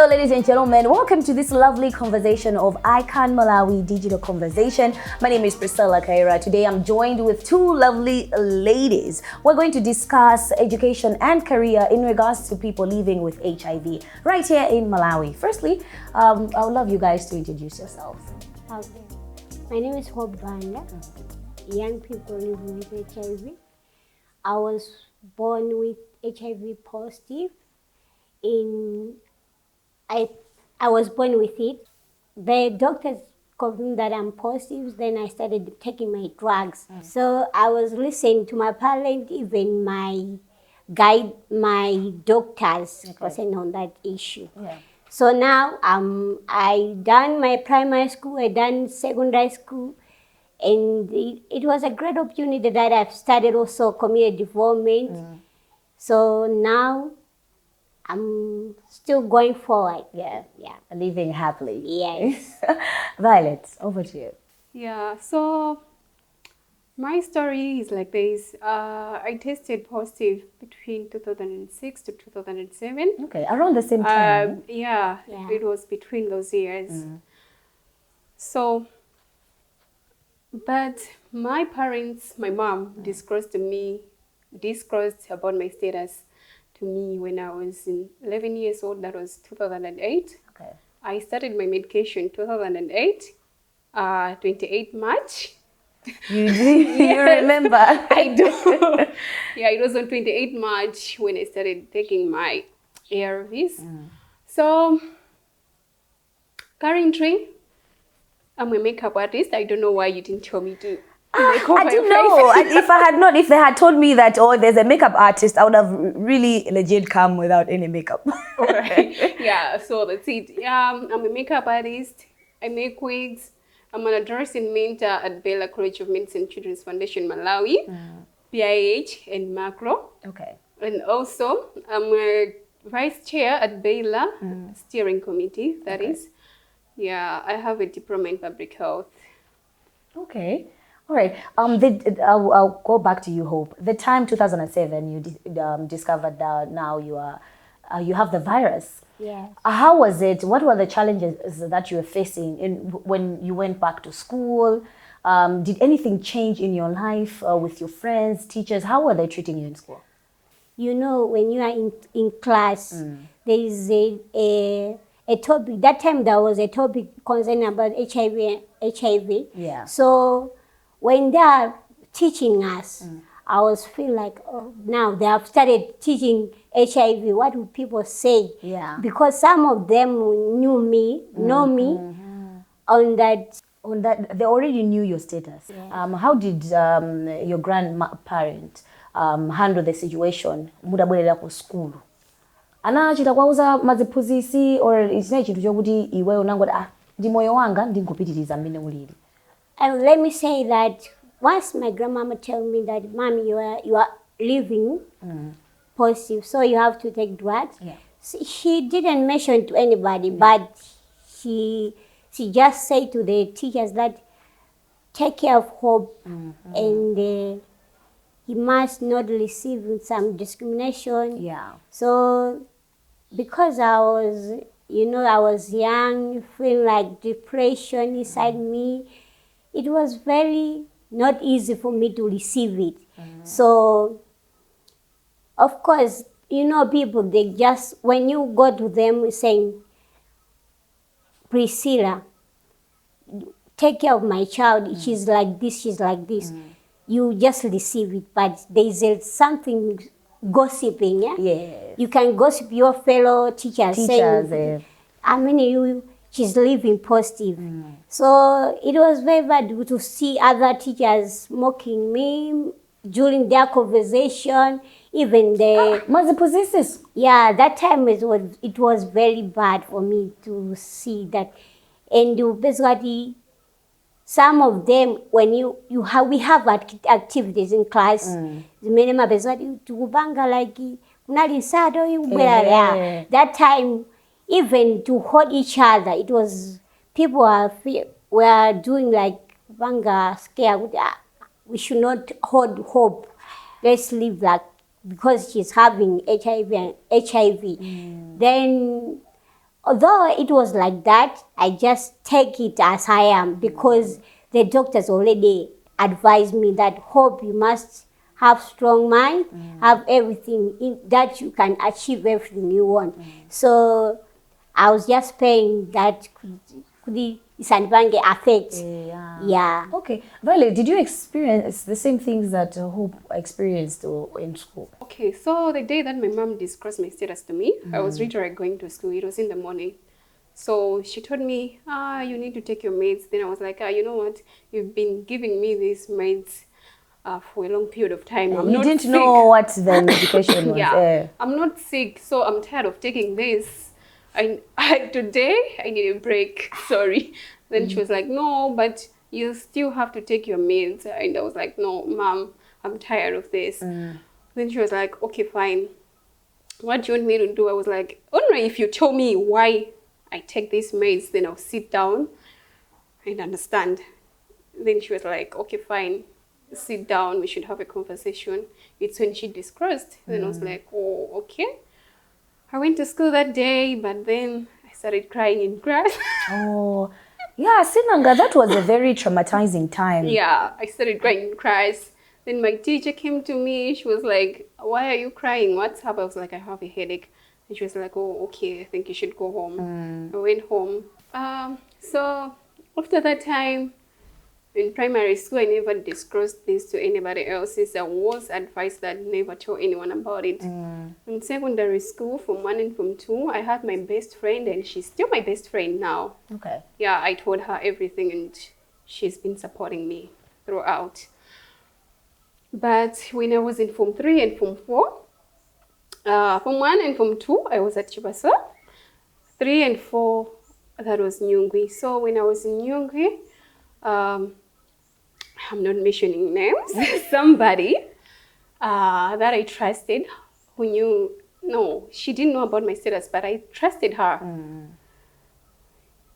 Hello, ladies and gentlemen. Welcome to this lovely conversation of Icon Malawi Digital Conversation. My name is Priscilla Kayira. Today I'm joined with two lovely ladies. We're going to discuss education and career in regards to people living with HIV right here in Malawi. Firstly, I would love you guys to introduce yourselves. Okay. My name is Hope Banda. Young people living with HIV. I was born with HIV positive. I was born with it. The doctors confirmed that I'm positive. Then I started taking my drugs. So I was listening to my parents, even my guide, my doctors percent on that issue. Yeah. So now I done my primary school, I done secondary school, and it was a great opportunity that I've started also community development. So now I'm still going forward. Yeah. Living happily. Yes. Violet, over to you. Yeah, so my story is like this. I tested positive between 2006 to 2007. Okay, around the same time. Yeah, it was between those years. So, but my parents, my mom disclosed about my status to me when I was 11 years old. That was 2008. Okay. I started my medication 2008, 28 March. You remember? I do. Yeah, it was on 28 March when I started taking my ARVs. So, currently, I'm a makeup artist. I don't know why you didn't tell me to make up I my didn't face. know. If they had told me that, oh, there's a makeup artist, I would have really legit come without any makeup. Right. Yeah, so that's it. I'm a makeup artist. I make wigs. I'm an addressing mentor at Bela College of Medicine Children's Foundation, Malawi, PIH, and Macro. Okay. And also, I'm a vice chair at Bela Steering Committee, that is. Yeah, I have a diploma in public health. Okay. All right. I'll go back to you, Hope. The time 2007, you discovered that now you have the virus. Yes. How was it? What were the challenges that you were facing when you went back to school? Did anything change in your life with your friends, teachers? How were they treating you in school? You know, when you are in class, there is a topic. That time there was a topic concerning about HIV. Yeah. So when they are teaching us, I was feel like, oh, now they have started teaching HIV. What would people say? Yeah. Because some of them know me on that. On that, they already knew your status. Yeah. How did your grandparent handle the situation? Mudabwerera ku school. Anachita kwauza maziphunzisi or isina chintu chokuti iwe unangoti ndi moyo wanga ndingopitiriza mmene ulili. And let me say that once my grandmama told me that, Mommy, you are living positive, so you have to take drugs. Yeah. She didn't mention to anybody, but she just said to the teachers that take care of Hope and he must not receive some discrimination. Yeah. So because I was young, feeling like depression inside me, it was very not easy for me to receive it. So, of course, people, they just, when you go to them saying, Priscilla, take care of my child, she's like this, you just receive it. But there's something gossiping, yeah? Yes. You can gossip your fellow teachers saying, she's living positive. So it was very bad to see other teachers mocking me during their conversation, even the... Maziphunzisi. Yeah, that time it was very bad for me to see that. And basically, some of them, when we have activities in class, that time, even to hold each other, it was, people were doing like banga scare. We should not hold Hope. Let's leave because she's having HIV. Then Although it was like that, I just take it as I am because the doctors already advised me that hope you must have strong mind, have everything in that you can achieve everything you want. So I was just praying that could Isanbange affect. Yeah. Okay. Violet, did you experience the same things that Hope experienced in school? Okay, so the day that my mom discussed my status to me, I was literally going to school. It was in the morning. So she told me, you need to take your meds. Then I was like, you know what? You've been giving me these meds for a long period of time. You didn't know what the medication was. Yeah, I'm not sick, so I'm tired of taking this. Today I need a break. Sorry. Then she was like, no, but you still have to take your meds. And I was like, no, mom, I'm tired of this. Then she was like, okay, fine. What do you want me to do? I was like, only if you tell me why I take these meds, then I'll sit down and understand. Then she was like, okay, fine. Sit down. We should have a conversation. It's when she discussed. Then I was like, oh, okay. I went to school that day, but then I started crying in class. Oh, yeah, Sinanga, that was a very traumatizing time. Yeah, I started crying in class. Then my teacher came to me. She was like, why are you crying? What's up? I was like, I have a headache. And she was like, oh, okay, I think you should go home. I went home. So after that time, in primary school, I never disclosed this to anybody else since I was advised that never tell anyone about it. In secondary school, from 1 and from 2, I had my best friend, and she's still my best friend now. Okay. Yeah, I told her everything, and she's been supporting me throughout. But when I was in Form 3 and Form 4, Form 1 and Form 2, I was at Chibasa. 3 and 4, that was Nyungwe. So when I was in Nyungwe, I'm not mentioning names, somebody that I trusted who knew, no, she didn't know about my status, but I trusted her.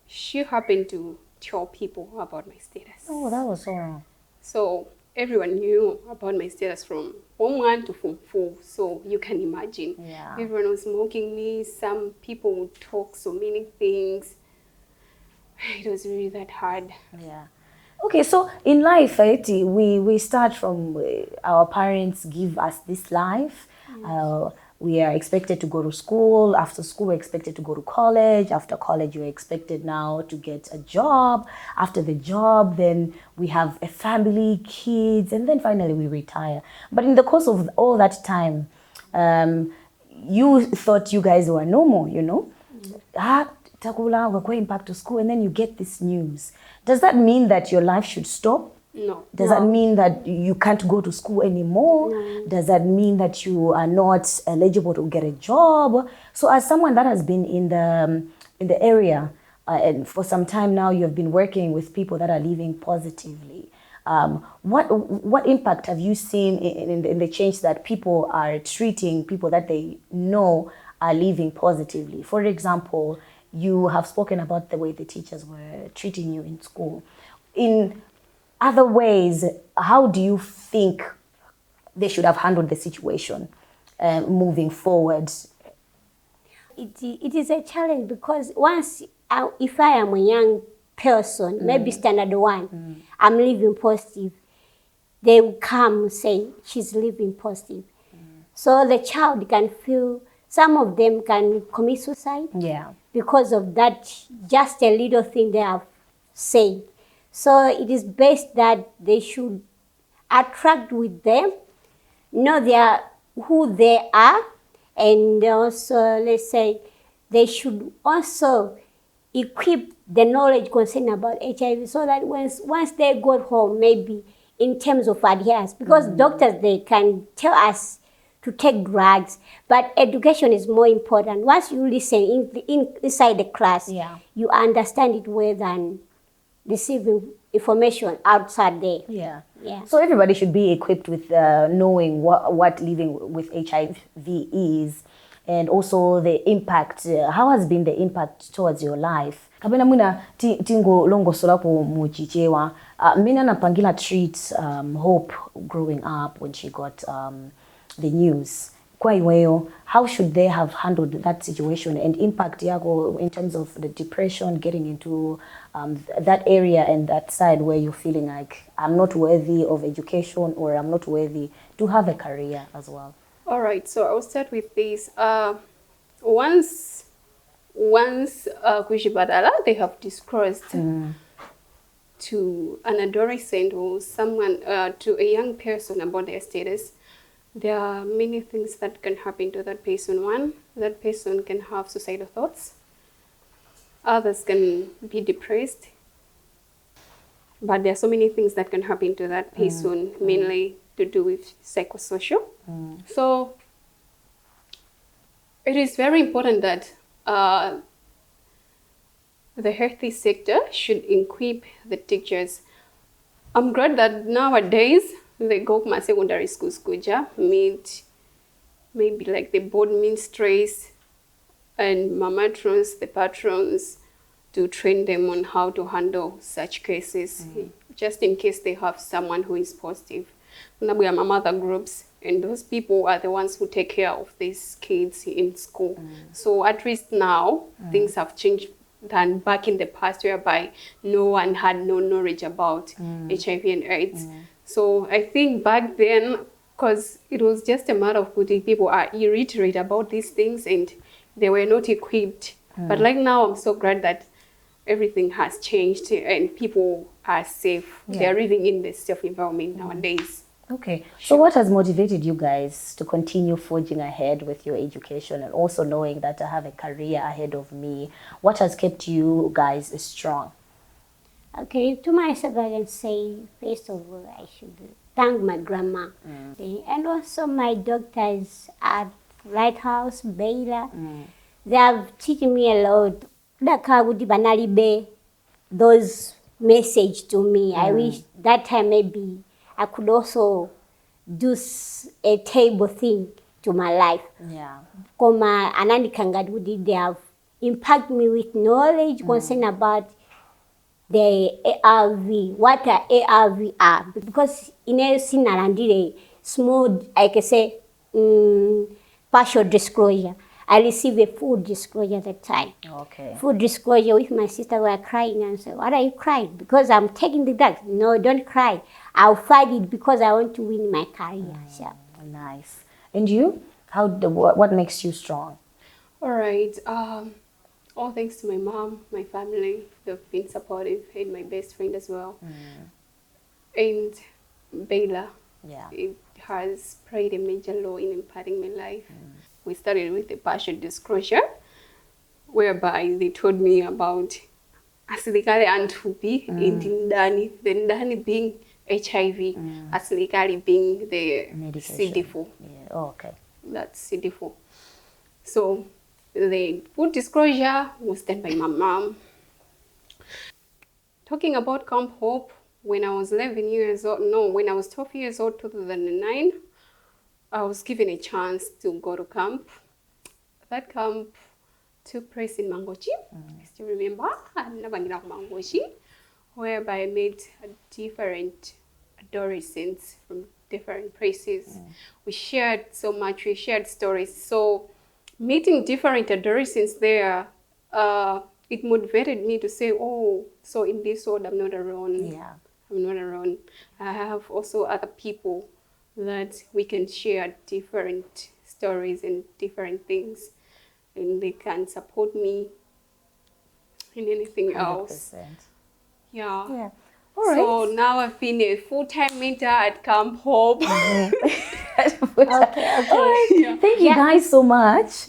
She happened to tell people about my status. Oh, that was so wrong. So everyone knew about my status from Form 1 to Form 4. So you can imagine. Yeah. Everyone was mocking me. Some people would talk so many things. It was really that hard. Yeah. Okay, so in life, we start from our parents give us this life. We are expected to go to school. After school, we're expected to go to college. After college, you're expected now to get a job. After the job, then we have a family, kids, and then finally we retire. But in the course of all that time, you thought you guys were normal, you know? Takula, we're going back to school, and then you get this news. Does that mean that your life should stop? No. Does that mean that you can't go to school anymore? Does that mean that you are not eligible to get a job? So as someone that has been in the area and for some time now, you have been working with people that are living positively. What impact have you seen in the change that people are treating people that they know are living positively? For example, you have spoken about the way the teachers were treating you in school. In other ways, how do you think they should have handled the situation moving forward? It is a challenge because once, if I am a young person, maybe standard 1, I'm living positive, they will come say she's living positive. So the child can feel, some of them can commit suicide. Yeah. Because of that, just a little thing they have said. So it is best that they should attract with them, know who they are, and also, let's say, they should also equip the knowledge concerning about HIV so that once they go home, maybe in terms of adherence, because doctors, they can tell us to take drugs, but education is more important. Once you listen inside the class, you understand it well than receiving information outside there. Yeah. Yeah. So everybody should be equipped with knowing what living with HIV is, and also the impact. How has been the impact towards your life? Kabena muna tingo longo solapo mujichewa. Mina napangila treat Hope growing up when she got the news. kwa iweyo, how should they have handled that situation and impact yako in terms of the depression, getting into that area and that side where you're feeling like I'm not worthy of education or I'm not worthy to have a career as well? All right, so I'll start with this. Once Kushibadala, they have disclosed to an adolescent or someone, to a young person about their status, there are many things that can happen to that person. One, that person can have suicidal thoughts. Others can be depressed. But there are so many things that can happen to that person, mainly to do with psychosocial. So it is very important that the healthy sector should equip the teachers. I'm glad that nowadays the Gokma secondary schools meet maybe like the board ministries and mamatrons, the patrons, to train them on how to handle such cases, just in case they have someone who is positive. We have mother groups, and those people are the ones who take care of these kids in school. So at least now things have changed than back in the past, whereby no one had no knowledge about HIV and AIDS. So I think back then, because it was just a matter of putting people are illiterate about these things and they were not equipped. But like now, I'm so glad that everything has changed and people are safe. They're living in the safe environment nowadays. Okay. So what has motivated you guys to continue forging ahead with your education and also knowing that I have a career ahead of me? What has kept you guys strong? Okay, to myself, I can say, first of all, I should thank my grandma. Okay, and also my doctors at Lighthouse, Baylor. They have taught me a lot. Those message to me. I wish that time maybe I could also do a table thing to my life. Yeah. Koma anani kangadudi, they have impact me with knowledge concern about the ARV, what the ARV are. Because in a sinarandire small, I can say, partial disclosure. I received a full disclosure at the time. Okay. Full disclosure with my sister, were crying and said, "What are you crying? Because I'm taking the drug." No, don't cry. I'll fight it because I want to win my career. So. Nice. And you? What makes you strong? All right. All thanks to my mom, my family. They've been supportive, and my best friend as well. And Baylor. Yeah. It has played a major role in imparting my life. We started with the partial disclosure, whereby they told me about asilikali antupi in Ndani, the Ndani being HIV, asilikali being the Medication. CD4. Yeah. Oh, okay. That's CD4. So the full disclosure was done by my mom. Talking about Camp Hope, when I was 11 years old, no, when I was 12 years old, 2009, I was given a chance to go to camp. That camp took place in Mangochi. I still remember, Mangochi, whereby I met different adolescents from different places. We shared so much, we shared stories. So meeting different adolescents there, it motivated me to say, oh, so in this world, I'm not alone. Yeah. I'm not alone. I have also other people that we can share different stories and different things, and they can support me in anything 100%. else. Yeah. Yeah. All right. So now I've been a full-time mentor at Camp Hope. Okay. Thank you guys so much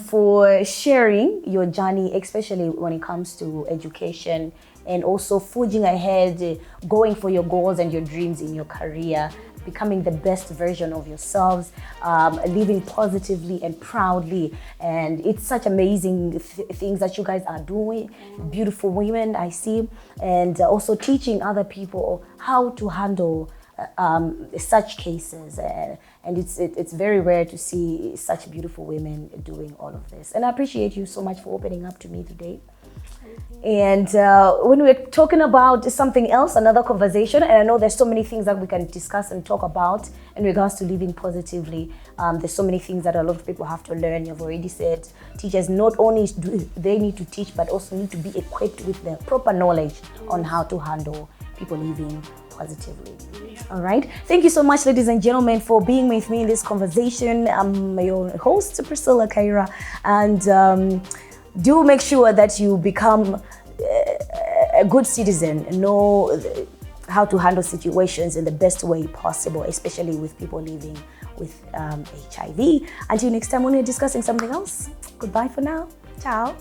for sharing your journey, especially when it comes to education and also forging ahead, going for your goals and your dreams in your career, becoming the best version of yourselves, living positively and proudly. And it's such amazing things that you guys are doing. Beautiful women, I see. And also teaching other people how to handle such cases. And it's very rare to see such beautiful women doing all of this. And I appreciate you so much for opening up to me today. And when we're talking about something else, another conversation, and I know there's so many things that we can discuss and talk about in regards to living positively. There's so many things that a lot of people have to learn. You've already said teachers not only do they need to teach, but also need to be equipped with the proper knowledge on how to handle people living positively. All right. Thank you so much, ladies and gentlemen, for being with me in this conversation. I'm your host, Priscilla Kayira, and do make sure that you become a good citizen, know how to handle situations in the best way possible, especially with people living with HIV. Until next time when we're discussing something else, goodbye for now. Ciao.